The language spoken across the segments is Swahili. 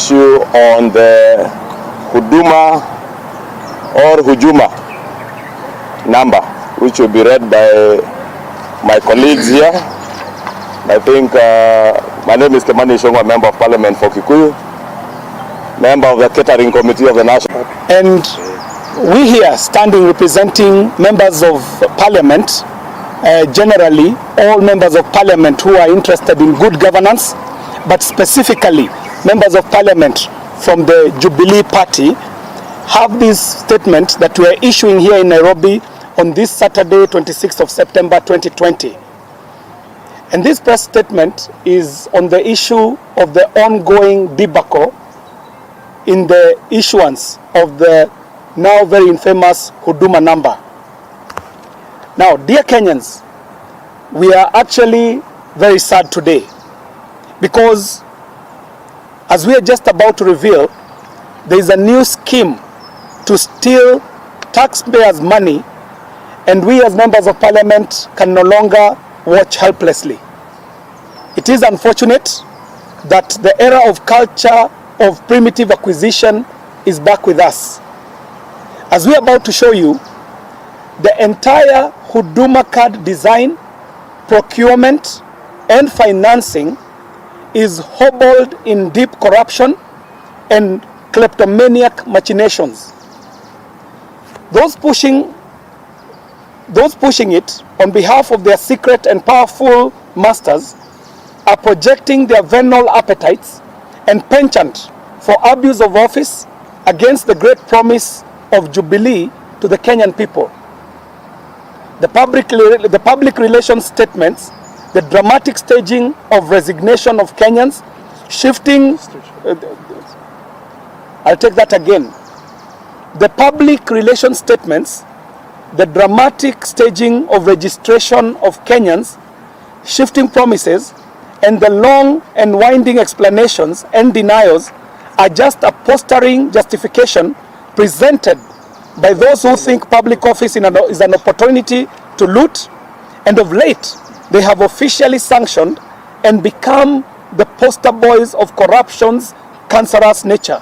issue on the Huduma Namba, which will be read by my colleagues here. I think my name is Kemani Shongwa, Member of Parliament for Kikuyu, member of the Catering Committee of the National. And we here standing representing members of Parliament, generally all members of Parliament who are interested in good governance, but specifically members of Parliament from the Jubilee Party, have this statement that we are issuing here in Nairobi on this Saturday, 26th of September 2020. And this press statement is on the issue of the ongoing debacle in the issuance of the now very infamous Huduma Namba. Now, dear Kenyans, we are actually very sad today because, as we are just about to reveal, there is a new scheme to steal taxpayers' money, and we as members of Parliament can no longer watch helplessly. It is unfortunate that the era of culture of primitive acquisition is back with us. As we are about to show you, the entire Huduma card design, procurement, and financing is hobbled in deep corruption and kleptomaniac machinations. Those pushing it on behalf of their secret and powerful masters are projecting their venal appetites and penchant for abuse of office against the great promise of Jubilee to the Kenyan people. The public relations statements, the dramatic staging of resignation of Kenyans, shifting, I'll take that again. The public relations statements, the dramatic staging of registration of Kenyans, shifting promises, and the long and winding explanations and denials are just a posturing justification presented by those who think public office is an opportunity to loot, and of late they have officially sanctioned and become the poster boys of corruption's cancerous nature.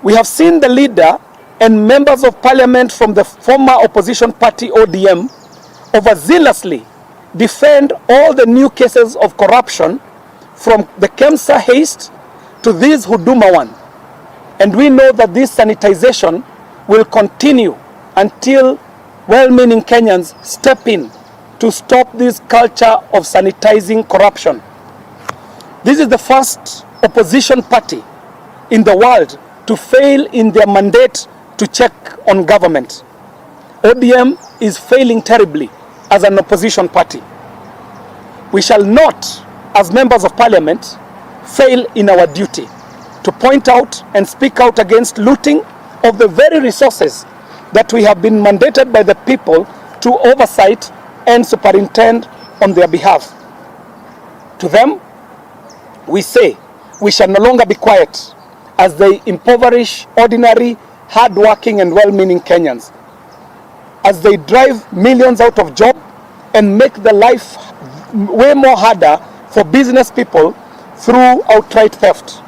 We have seen the leader and members of Parliament from the former opposition party ODM overzealously defend all the new cases of corruption, from the KEMSA haste to this Huduma one. And we know that this sanitization will continue until well-meaning Kenyans step in to stop this culture of sanitizing corruption. This is the first opposition party in the world to fail in their mandate to check on government. ODM is failing terribly as an opposition party. We shall not, as members of Parliament, fail in our duty to point out and speak out against looting of the very resources that we have been mandated by the people to oversight and superintend on their behalf. To them, we say we shall no longer be quiet as they impoverish ordinary, hard-working and well-meaning Kenyans, as they drive millions out of job and make the life way more harder for business people through outright theft.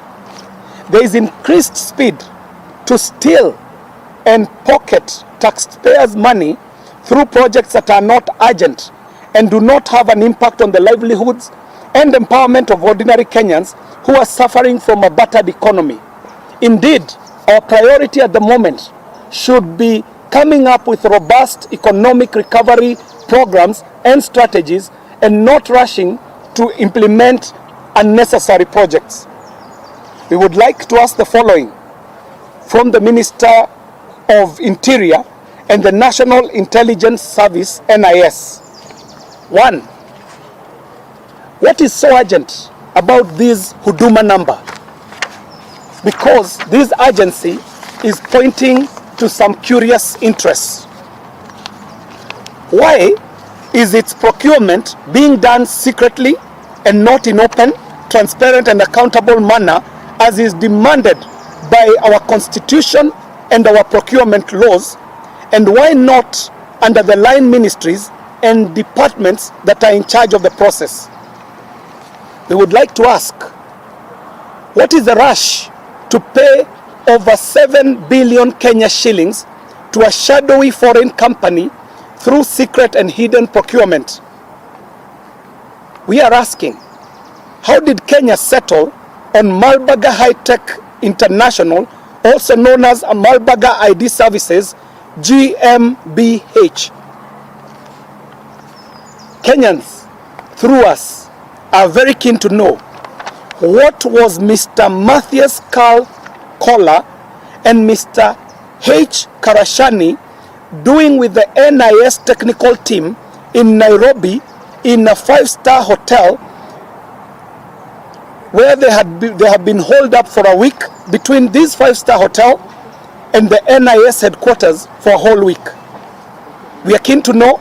There is increased speed to steal and pocket taxpayers' money through projects that are not urgent and do not have an impact on the livelihoods and empowerment of ordinary Kenyans who are suffering from a battered economy. Indeed, our priority at the moment should be coming up with robust economic recovery programs and strategies and not rushing to implement unnecessary projects. We would like to ask the following from the Minister of Interior and the National Intelligence Service, NIS. 1. What is so urgent about this Huduma Namba? Because this urgency is pointing to some curious interests. Why is its procurement being done secretly and not in open, transparent and accountable manner as is demanded by our Constitution and our procurement laws? And why not under the line ministries and departments that are in charge of the process? We would like to ask, What is the rush to pay over 7 billion Kenya shillings to a shadowy foreign company through secret and hidden procurement? We are asking, how did Kenya settle on Malbaga High-Tech International, also known as Malbaga ID Services, GmbH? Kenyans, through us, are very keen to know what was Mr. Matthias Karl Koller and Mr. H. Karashani doing with the NIS technical team in Nairobi in a 5-star hotel where they have been holed up for a week between this 5-star hotel and the NIS headquarters for a whole week. We are keen to know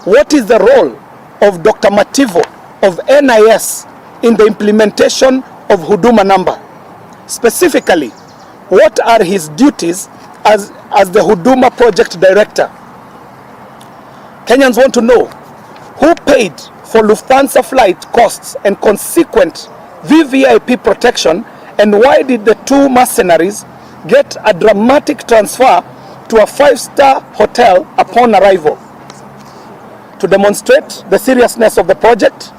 what is the role of Dr. Mativo of NIS in the implementation of Huduma Namba. Specifically, what are his duties as the Huduma project director? Kenyans want to know who paid for Lufthansa flight costs and consequent VVIP protection, and why did the two mercenaries get a dramatic transfer to a 5-star hotel upon arrival? To demonstrate the seriousness of the project,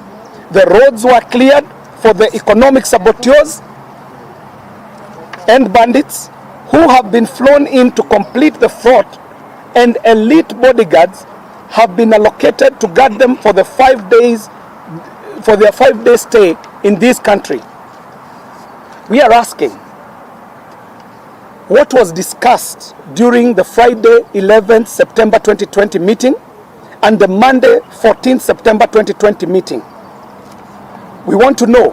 the roads were cleared for the economic saboteurs and bandits who have been flown in to complete the fraud, and elite bodyguards have been allocated to guard them for their 5-day stay in this country. We are asking, what was discussed during the Friday 11th September 2020 meeting and the Monday 14th September 2020 meeting? We want to know,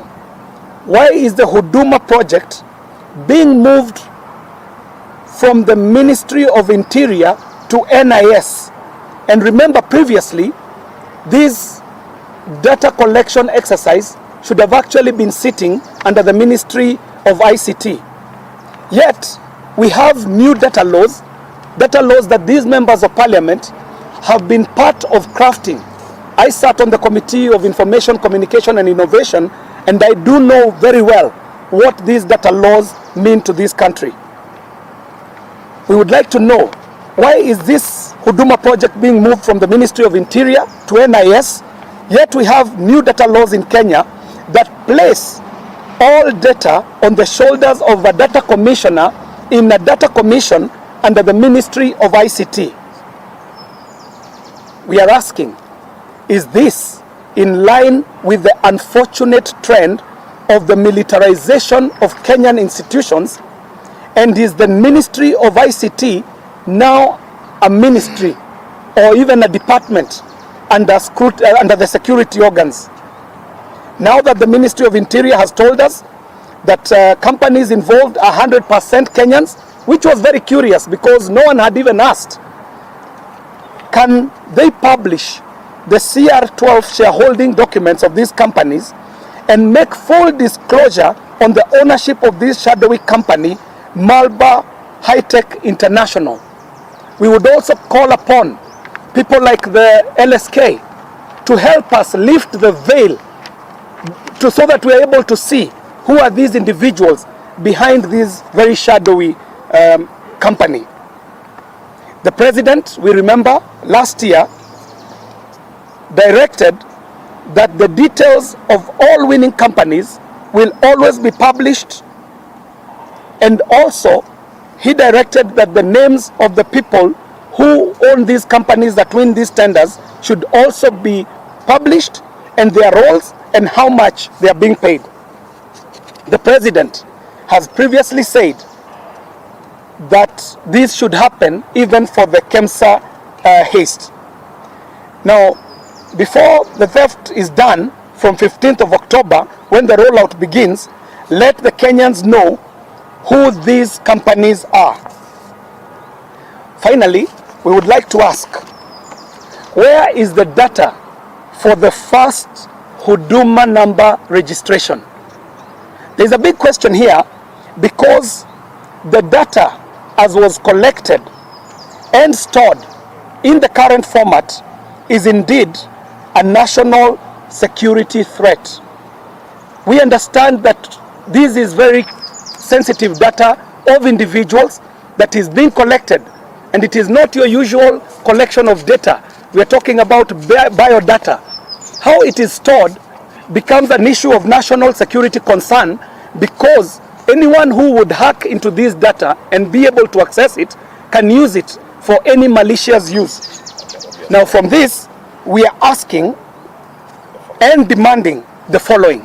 why is the Huduma project being moved from the Ministry of Interior to NIS? And remember, previously, this data collection exercise should have actually been sitting under the Ministry of ICT. Yet, we have new data laws that these members of parliament have been part of crafting. I sat on the Committee of Information, Communication and Innovation, and I do know very well what these data laws mean to this country. We would like to know, why is this Huduma project being moved from the Ministry of Interior to NIS, yet we have new data laws in Kenya that place all data on the shoulders of a data commissioner in a data commission under the Ministry of ICT. We are asking, is this in line with the unfortunate trend of the militarization of Kenyan institutions? And is the Ministry of ICT now a ministry or even a department under the security organs? Now that the Ministry of Interior has told us that companies involved are 100% Kenyans, which was very curious because no one had even asked, can they publish the CR12 shareholding documents of these companies and make full disclosure on the ownership of this shadowy company, Malba High-Tech International? We would also call upon people like the LSK to help us lift the veil so that we are able to see who are these individuals behind this very shadowy company. The president, we remember, last year directed that the details of all winning companies will always be published, and also he directed that the names of the people who own these companies that win these tenders should also be published, and their roles and how much they are being paid. The president has previously said that this should happen even for the KEMSA haste. Now, before the theft is done from 15th of October, when the rollout begins, let the Kenyans know who these companies are. Finally, we would like to ask, where is the data for the first Huduma Namba registration? There's a big question here because the data as was collected and stored in the current format is indeed a national security threat. We understand that this is very sensitive data of individuals that is being collected, and it is not your usual collection of data. We are talking about biodata. How it is stored becomes an issue of national security concern, because anyone who would hack into this data and be able to access it can use it for any malicious use. Now from this, we are asking and demanding the following.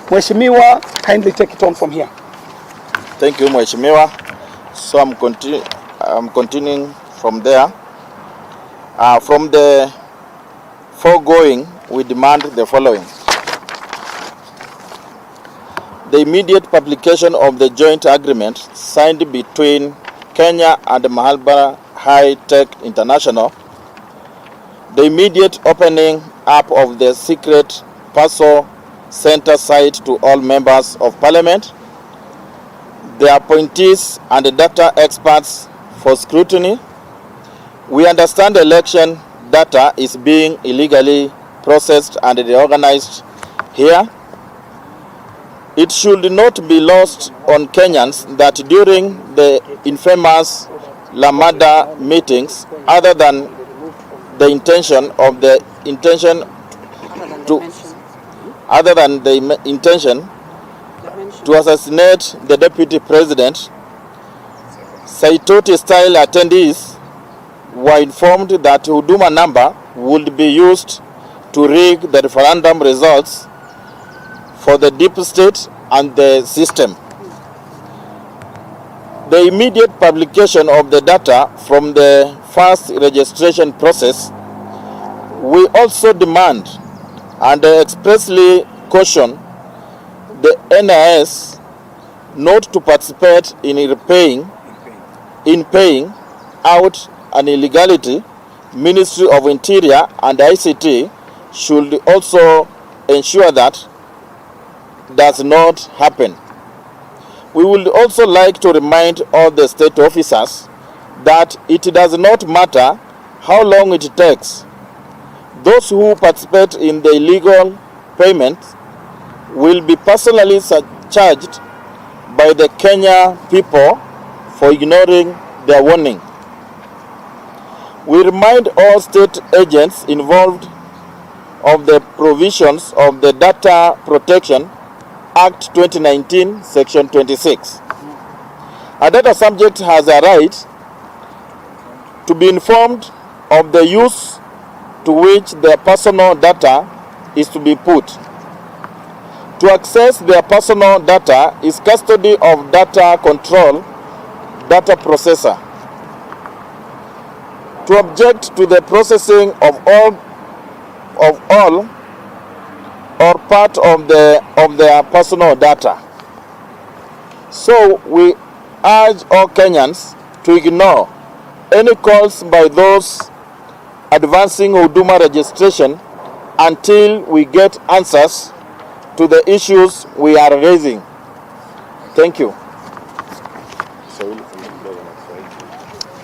Mheshimiwa, kindly take it on from here. Thank you, Mheshimiwa. So I'm continuing from there. From the foregoing, we demand the following. The immediate publication of the joint agreement signed between Kenya and Mahalbara High Tech International, the immediate opening up of the secret Paso Center site to all members of Parliament, the appointees and the data experts for scrutiny. We understand the election data is being illegally processed and reorganized here. It should not be lost on Kenyans that during the infamous Lamada meetings, other than the intention to assassinate the deputy president, Saitoti-style attendees were informed that Huduma Namba would be used to rig the referendum results for the deep state and the system. The immediate publication of the data from the first registration process, we also demand and expressly caution the NIS not to participate in paying out an illegality. Ministry of Interior and ICT should also ensure that does not happen. We would also like to remind all the state officers that it does not matter how long it takes. Those who participate in the illegal payments will be personally charged by the Kenya people for ignoring their warning. We remind all state agents involved of the provisions of the Data Protection Act 2019, Section 26. A data subject has a right to be informed of the use to which their personal data is to be put. To access their personal data is custody of data control, data processor. To object to the processing of all or part of their personal data. So we urge all Kenyans to ignore any calls by those advancing Huduma registration until we get answers to the issues we are raising. Thank you.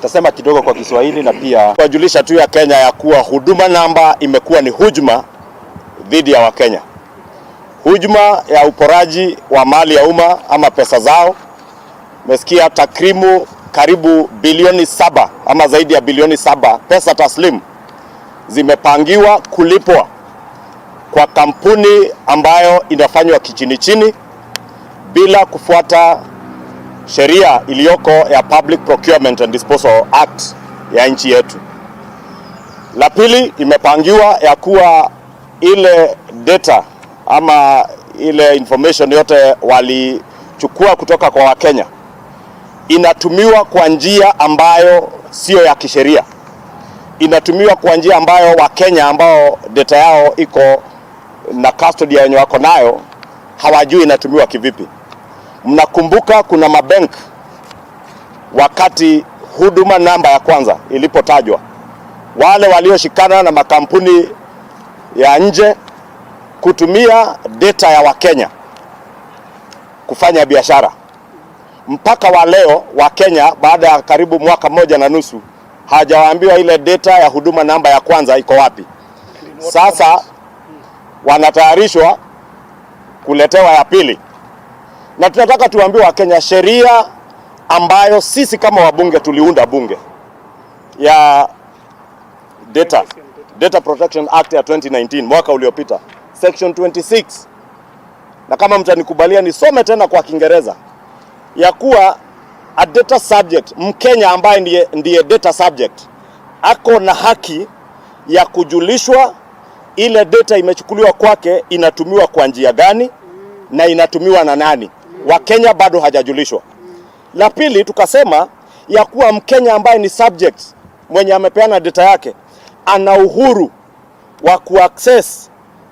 Tasema kidogo kwa Kiswahili na pia kuwajulisha tu ya Kenya ya kuwa Huduma Namba imekuwa ni hujuma dhidi ya Wakenya. Hujuma ya uporaji wa mali ya umma ama pesa zao. Mesikia takrimu karibu bilioni 7 ama zaidi ya bilioni 7 pesa taslimu zimepangiwa kulipwa kwa kampuni ambayo inafanywa kichini chini bila kufuata sheria iliyoko ya Public Procurement and Disposal Act ya nchi yetu. La pili, imepangiwa ya kuwa ile data ama ile information yote walichukua kutoka kwa Wakenya inatumiwa kwa njia ambayo sio ya kisheria. Inatumiwa kwa njia ambayo Wakenya ambao data yao iko na custody yenye wako nayo hawajui inatumiwa kivipi. Mnakumbuka kuna mabank wakati Huduma Namba ya kwanza ilipotajwa, wale walioshikana na makampuni ya nje kutumia data ya Wakenya kufanya biashara. Mpaka wa leo Wakenya baada ya karibu mwaka 1.5 hawajawaambiwa ile data ya Huduma Namba ya kwanza iko wapi. Sasa wanatayarishwa kuletewa ya pili. Na tunataka tuambie Wakenya sheria ambayo sisi kama wabunge tuliunda bunge ya Data Protection Act ya 2019 mwaka uliopita, section 26, na kama mtanikubalia nisome tena kwa Kiingereza, ya kuwa a data subject, Mkenya ambaye ndiye data subject, ako na haki ya kujulishwa ile data imechukuliwa kwake inatumiwa kwa njia gani na inatumiwa na nani. Wakenya bado hajajulishwa. La pili, tukasema ya kuwa Mkenya ambaye ni subject, mwenye amepeana data yake, ana uhuru wa kuaccess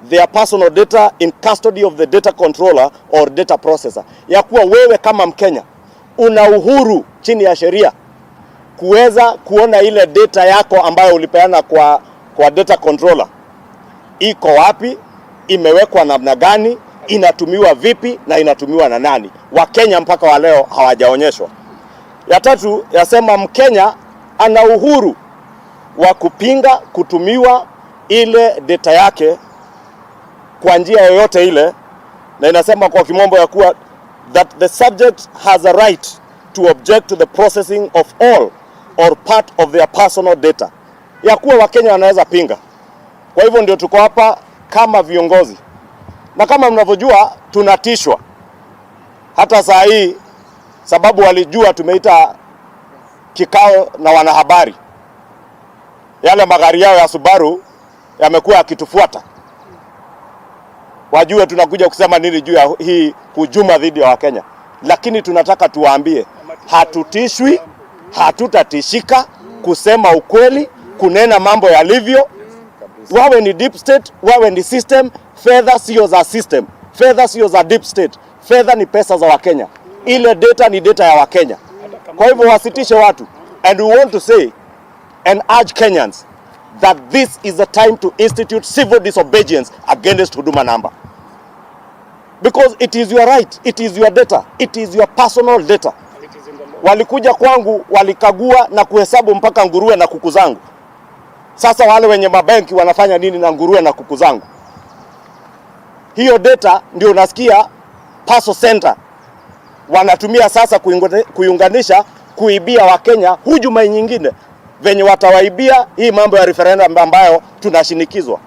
their personal data in custody of the data controller or data processor. Ya kuwa wewe kama Mkenya una uhuru chini ya sheria kuweza kuona ile data yako ambayo ulipeana kwa data controller iko wapi, imewekwa namna gani, inatumiwa vipi na inatumiwa na nani. Wakenya mpaka wa leo hawajaonyeshwa. Ya tatu, yasema Mkenya ana uhuru wa kupinga kutumiwa ile data yake kwa njia yoyote ile, na inasema kwa kimombo ya kuwa that the subject has a right to object to the processing of all or part of their personal data. Ya kuwa Wakenya wanaweza pinga. Kwa hivyo ndio tuko hapa kama viongozi. Na kama mnavyojua tunatishwa. Hata saa hii sababu walijua tumeita kikao na wanahabari. Yale magari yao ya Subaru yamekuwa yakitufuata. Wajue tunakuja kusema nini juu ya hii hujuma dhidi ya Wakenya. Lakini tunataka tuwaambie hatutishwi, hatutatishika kusema ukweli, kunena mambo yalivyo. Wawe ni deep state, wawe ni system, fedha sio za system, fedha sio za deep state, fedha ni pesa za Wakenya. Ile data ni data ya Wakenya. Kwa hivyo wasitishe watu. And we want to say and urge Kenyans that this is the time to institute civil disobedience against Huduma Namba. Because it is your right, it is your data, it is your personal data. Walikuja kwangu, walikagua na kuhesabu mpaka nguruwe na kuku zangu. Sasa wale wenye mabenki wanafanya nini na nguruwe na kuku zangu? Hiyo data ndio unasikia Paso Center wanatumia sasa kuiunganisha kuibia Wakenya hujuma nyingine venye watawaibia hii mambo ya referendum ambayo tunashinikizwa.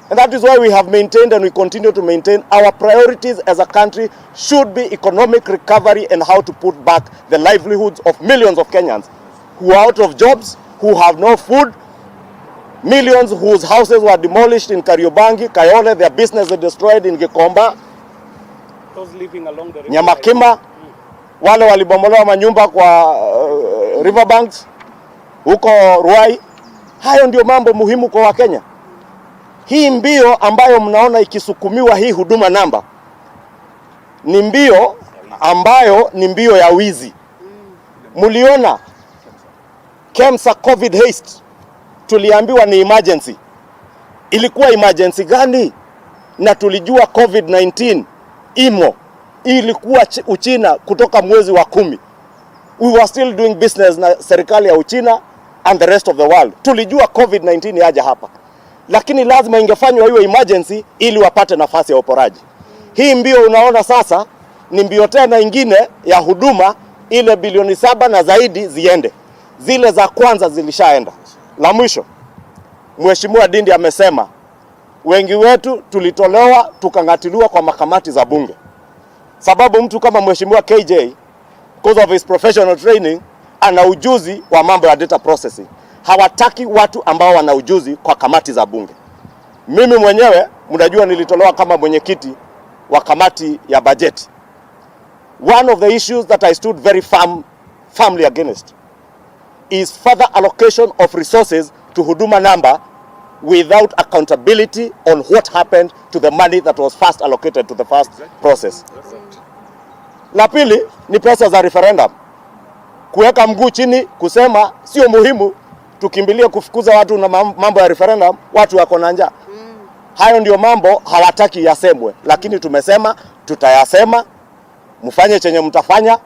And that is why we have maintained and we continue to maintain our priorities as a country should be economic recovery and how to put back the livelihoods of millions of Kenyans who are out of jobs, who have no food, millions whose houses were demolished in Kariobangi, Kayole, their business was destroyed in Gikomba, those living along the river, Nyamakima, wale walibomolewa manyumba kwa riverbanks huko Ruai. Hayo ndio mambo muhimu kwa Wakenya. Hii mbio ambayo mnaona ikisukumiwa hii Huduma Namba ni mbio ambayo ni mbio ya wizi. Muliona KEMSA COVID haste, tuliambiwa ni emergency. Ilikuwa emergency gani? Na tulijua COVID-19 imo. Ilikuwa Uchina kutoka mwezi wa 10. We were still doing business na serikali ya Uchina and the rest of the world. Tulijua COVID-19 yaja hapa. Lakini lazima ingefanywa hiyo emergency ili wapate nafasi ya uporaji. Hii mbio unaona sasa ni mbio tena ingine ya huduma, ile bilioni 7 na zaidi ziende. Zile za kwanza zilishaenda. La mwisho, Mheshimiwa Dindi amesema wengi wetu tulitolewa tukangatiliwa kwa makamati za bunge. Sababu mtu kama Mheshimiwa KJ because of his professional training ana ujuzi wa mambo ya data processing. Hawataki watu ambao wana ujuzi kwa kamati za bunge. Mimi mwenyewe mnajua nilitolewa kama mwenyekiti wa kamati ya budget. One of the issues that I stood very firmly against is further allocation of resources to Huduma Namba without accountability on what happened to the money that was first allocated to the first process. La pili ni pesa za referendum. Kuweka mguu chini kusema sio muhimu, tukimbilie kufukuza watu na mambo ya referendum, watu wako na njaa. Hayo ndio mambo hawataki yasemwe, lakini tumesema tutayasema. Mfanye chenye mtafanya,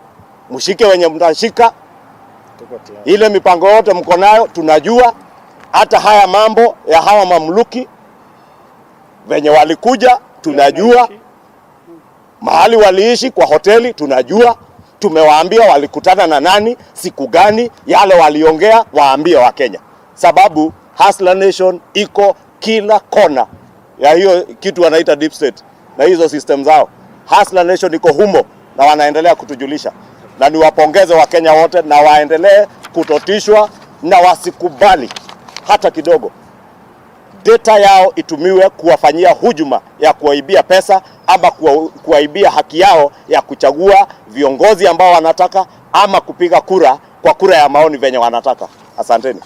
mshike wenye mtashika. Ile mipango yote mko nayo tunajua. Hata haya mambo ya hawa mamluki venye walikuja tunajua. Mahali waliishi kwa hoteli tunajua, tumewaambia walikutana na nani, siku gani, yale waliongea waambie wa Kenya. Sababu Hustler Nation iko kila kona ya hiyo kitu wanaita deep state na hizo system zao. Hustler Nation iko humo na wanaendelea kutujulisha. Na niwapongeze wa Kenya wote na waendelee kutotishwa na wasikubali hata kidogo data yao itumiwe kuwafanyia hujuma ya kuwaibia pesa ama kuwaibia haki yao ya kuchagua viongozi ambao wanataka ama kupiga kura kwa kura ya maoni venye wanataka. Asanteni.